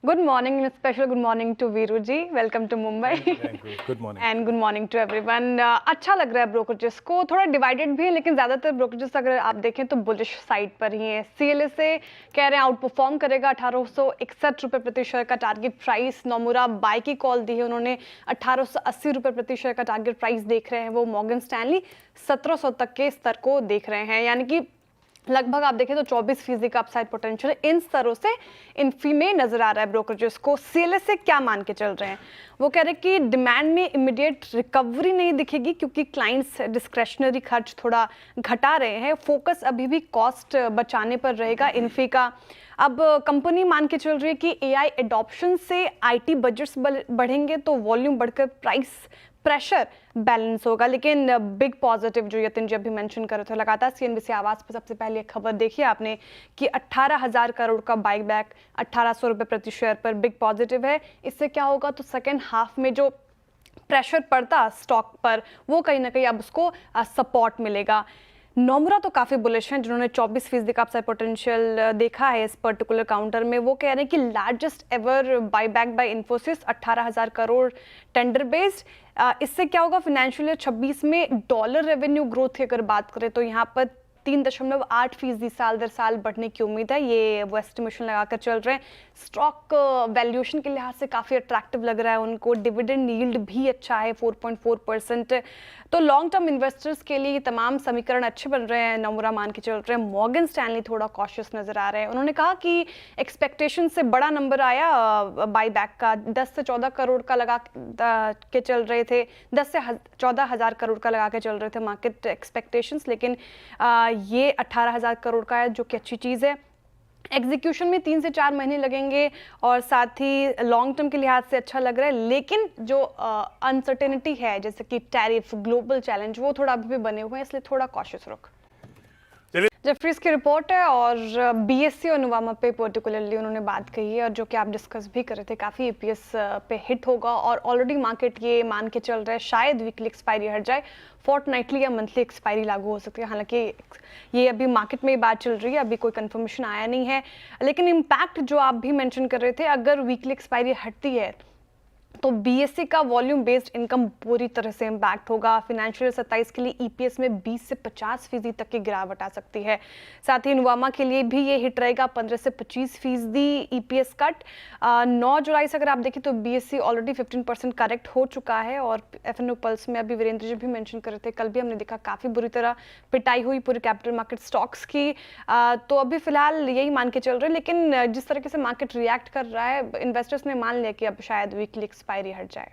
Good morning and a special good morning to Veeru ji. Welcome to Mumbai. Thank you. Good morning. And good morning to everyone. अच्छा लग रहा है brokerages को, थोड़ा divided भी है लेकिन ज़्यादातर ब्रोकरेजेस अगर आप देखें तो बुलिश साइड पर ही है. CLSA कह रहे हैं आउट परफॉर्म करेगा, 1861 रुपये प्रति शेयर का टारगेट प्राइस. नोमुरा बाय की कॉल दी है उन्होंने, 1880 रुपये प्रति शेयर का टारगेट प्राइस देख रहे हैं वो. मॉर्गन स्टैनली 1700 तक के स्तर को देख रहे हैं, यानी कि लगभग आप देखें तो 24% का अपसाइड पोटेंशियल इन स्तरों से इन्फी में नजर आ रहा है ब्रोकरेजेस को. CLSA क्या मान के चल रहे हैं, वो कह रहे हैं कि डिमांड में इमीडिएट रिकवरी नहीं दिखेगी क्योंकि क्लाइंट्स डिस्क्रेशनरी खर्च थोड़ा घटा रहे हैं. फोकस अभी भी कॉस्ट बचाने पर रहेगा इन्फी का. अब कंपनी मान के चल रही है कि AI एडॉप्शन से IT बजट्स बढ़ेंगे तो वॉल्यूम बढ़कर प्राइस प्रेशर बैलेंस होगा. लेकिन बिग पॉजिटिव जो यतिन जी अभी मेंशन कर रहे थे, लगातार CNBC आवाज पर सबसे पहले खबर देखी आपने कि 18,000 करोड़ का बाइक बैक 1800 रुपये प्रति शेयर पर बिग पॉजिटिव है. इससे क्या होगा तो सेकेंड हाफ में जो प्रेशर पड़ता स्टॉक पर वो कहीं ना कहीं अब उसको सपोर्ट मिलेगा. नोमुरा तो काफ़ी बुलिश हैं जिन्होंने 24% का अपसाइड पोटेंशियल देखा है इस पर्टिकुलर काउंटर में. वो कह रहे हैं कि largest ever buyback by Infosys 18,000 crore tender based. इससे क्या होगा फाइनेंशियल ईयर 26 में डॉलर रेवेन्यू ग्रोथ की अगर बात करें तो यहाँ पर 3.8% साल दर साल बढ़ने की उम्मीद है. ये वो एस्टिमेशन लगाकर चल रहे हैं. स्टॉक वैल्यूएशन के लिहाज से काफ़ी अट्रैक्टिव लग रहा है उनको. डिविडेंड यील्ड भी अच्छा है 4.4%. तो लॉन्ग टर्म इन्वेस्टर्स के लिए ये तमाम समीकरण अच्छे बन रहे हैं. नोमुरा मान के चल रहे हैं. मॉर्गन स्टैनली थोड़ा कॉशियस नजर आ रहे हैं. उन्होंने कहा कि एक्सपेक्टेशन से बड़ा नंबर आया बाईबैक का. 10 से 14 करोड़ का लगा के चल रहे थे, 10 से 14,000 करोड़ का लगा के चल रहे थे मार्केट एक्सपेक्टेशंस, लेकिन ये 18,000 करोड़ का है जो कि अच्छी चीज़ है. एग्जीक्यूशन में 3 से 4 महीने लगेंगे और साथ ही लॉन्ग टर्म के लिहाज से अच्छा लग रहा है. लेकिन जो अनसर्टेनिटी है जैसे कि टैरिफ, ग्लोबल चैलेंज, वो थोड़ा अभी भी बने हुए हैं, इसलिए थोड़ा कॉशियस रुख. जेफरीज की रिपोर्ट है और BSE और नुवामा पे पर्टिकुलरली उन्होंने बात कही है और जो कि आप डिस्कस भी कर रहे थे, काफ़ी EPS पे हिट होगा और ऑलरेडी मार्केट ये मान के चल रहा है शायद वीकली एक्सपायरी हट जाए, फोर्टनाइटली या मंथली एक्सपायरी लागू हो सकती है. हालांकि ये अभी मार्केट में बात चल रही है, अभी कोई कंफर्मेशन आया नहीं है. लेकिन इम्पैक्ट जो आप भी मेंशन कर रहे थे, अगर वीकली एक्सपायरी हटती है तो BSE का वॉल्यूम बेस्ड इनकम पूरी तरह से इम्पैक्ट होगा. फाइनेंशियल 27 के लिए EPS में 20 से 50% तक की गिरावट आ सकती है. साथ ही नुवामा के लिए भी ये हिट रहेगा, 15 से 25% EPS कट. 9 जुलाई से अगर आप देखें तो BSE ऑलरेडी 15% करेक्ट हो चुका है और FNO पल्स में अभी वीरेंद्र जी भी मेंशन कर रहे थे, कल भी हमने देखा काफ़ी बुरी तरह पिटाई हुई पूरी कैपिटल मार्केट स्टॉक्स की. तो अभी फिलहाल यही मान के चल रहे हैं. लेकिन जिस तरीके से मार्केट रिएक्ट कर रहा है, इन्वेस्टर्स ने मान लिया कि अब शायद वीकली एक्सपायरी हट जाए.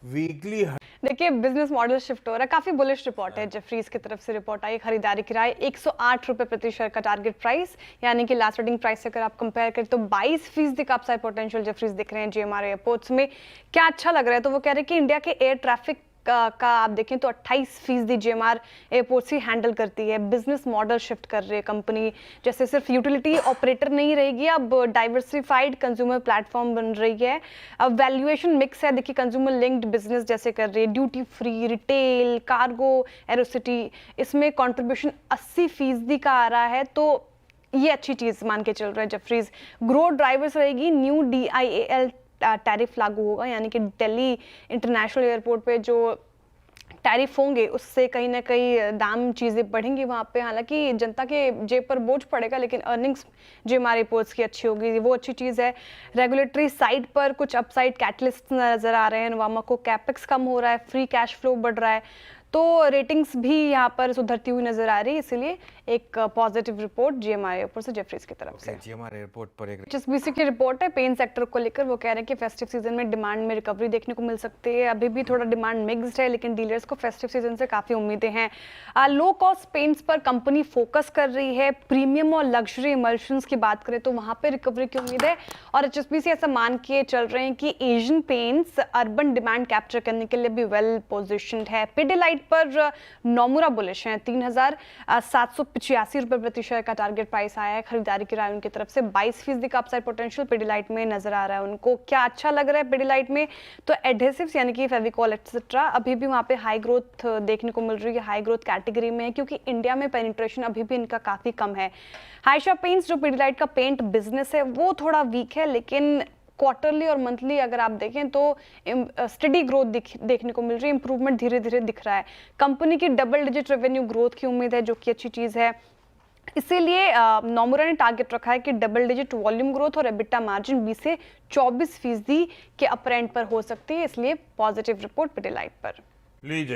वीकली देखिए बिजनेस मॉडल शिफ्ट हो रहा है. काफी बुलिश रिपोर्ट है. जेफरीज की तरफ से रिपोर्ट आई. खरीदारी की राय 108 रुपये प्रति शेयर का टारगेट प्राइस, यानी कि लास्ट ट्रेडिंग प्राइस से अगर आप कंपेयर करें तो 22% का अपसाइड पोटेंशियल जेफरीज दिख रहे हैं GMR एयरपोर्ट्स में. क्या अच्छा लग रहा है तो वो कह रहे हैं कि इंडिया के एयर ट्रैफिक का आप देखें तो 28% GMR एयरपोर्ट्स ही हैंडल करती है. बिजनेस मॉडल शिफ्ट कर रही है कंपनी, जैसे सिर्फ यूटिलिटी ऑपरेटर नहीं रहेगी, अब डाइवर्सिफाइड कंज्यूमर प्लेटफॉर्म बन रही है. अब वैल्यूएशन मिक्स है, देखिए कंज्यूमर लिंक्ड बिजनेस जैसे कर रही है, duty free, retail, cargo, Aerocity, इसमें कॉन्ट्रीब्यूशन 80% का आ रहा है. तो ये अच्छी चीज़ मान के चल रहा है जेफरीज. ग्रोथ ड्राइवर्स रहेगी, न्यू DIAL टैरिफ लागू होगा, यानी कि दिल्ली इंटरनेशनल एयरपोर्ट पे जो टैरिफ होंगे उससे कहीं ना कहीं दाम चीज़ें बढ़ेंगी वहाँ पे. हालांकि जनता के जेब पर बोझ पड़ेगा लेकिन अर्निंग्स GMR एयरपोर्ट्स की अच्छी होगी, वो अच्छी चीज़ है. रेगुलेटरी साइड पर कुछ अपसाइड कैटलिस्ट नज़र आ रहे हैं. नोवामा को कैपेक्स कम हो रहा है, फ्री कैश फ्लो बढ़ रहा है, तो रेटिंग्स भी यहाँ पर सुधरती हुई नजर आ रही है. इसीलिए एक पॉजिटिव रिपोर्ट GMR एयरपोर्ट से जेफरीज की तरफ से. GMR एयरपोर्ट पर एक HSBC की रिपोर्ट है पेन सेक्टर को लेकर. वो कह रहे हैं कि फेस्टिव सीजन में डिमांड में रिकवरी देखने को मिल सकती है. अभी भी थोड़ा डिमांड मिक्स्ड है लेकिन डीलर्स को फेस्टिव सीजन से काफ़ी उम्मीदें हैं. लो कॉस्ट पेंट्स पर कंपनी फोकस कर रही है. प्रीमियम और लग्जरी इमल्शंस की बात करें तो वहाँ पर रिकवरी की उम्मीद है और HSBC ऐसा मान के चल रहे हैं कि Asian paints urban demand capture करने के लिए भी वेल पोजिशनड है. पिडिलाइट पर नोमुरा बुलिश हैं, 3,700 ₹85 प्रति शेयर का टारगेट प्राइस आया है। खरीदारी की राय उनकी तरफ से 22% का अपसाइड पोटेंशियल पिडिलाइट में नजर आ रहा है उनको। क्या अच्छा लग रहा है पिडिलाइट में? तो एडहेसिव्स यानी कि फेविकॉल एक्सेट्रा अभी भी वहाँ पे हाई ग्रोथ देखने को मिल रही है, हाई ग्रोथ कैटेगरी में है, क्योंकि इंडिया में पेनिट्रेशन अभी भी इनका काफ़ी कम है। हाइशा पेंट्स जो पिडिलाइट का पेंट बिजनेस है वो थोड़ा वीक है, लेकिन क्वार्टरली और मंथली अगर आप देखें तो स्टडी ग्रोथ देखने को मिल रही है, इंप्रूवमेंट धीरे धीरे दिख रहा है। कंपनी की डबल डिजिट रेवेन्यू ग्रोथ की उम्मीद है, जो कि अच्छी चीज़ है। इसीलिए नोमुरा ने टारगेट रखा है कि डबल डिजिट वॉल्यूम ग्रोथ और एबिटा मार्जिन 20 से 24% के अपर एंड पर हो सकती है, इसलिए पॉजिटिव रिपोर्ट पिडिलाइट पर। लीजिए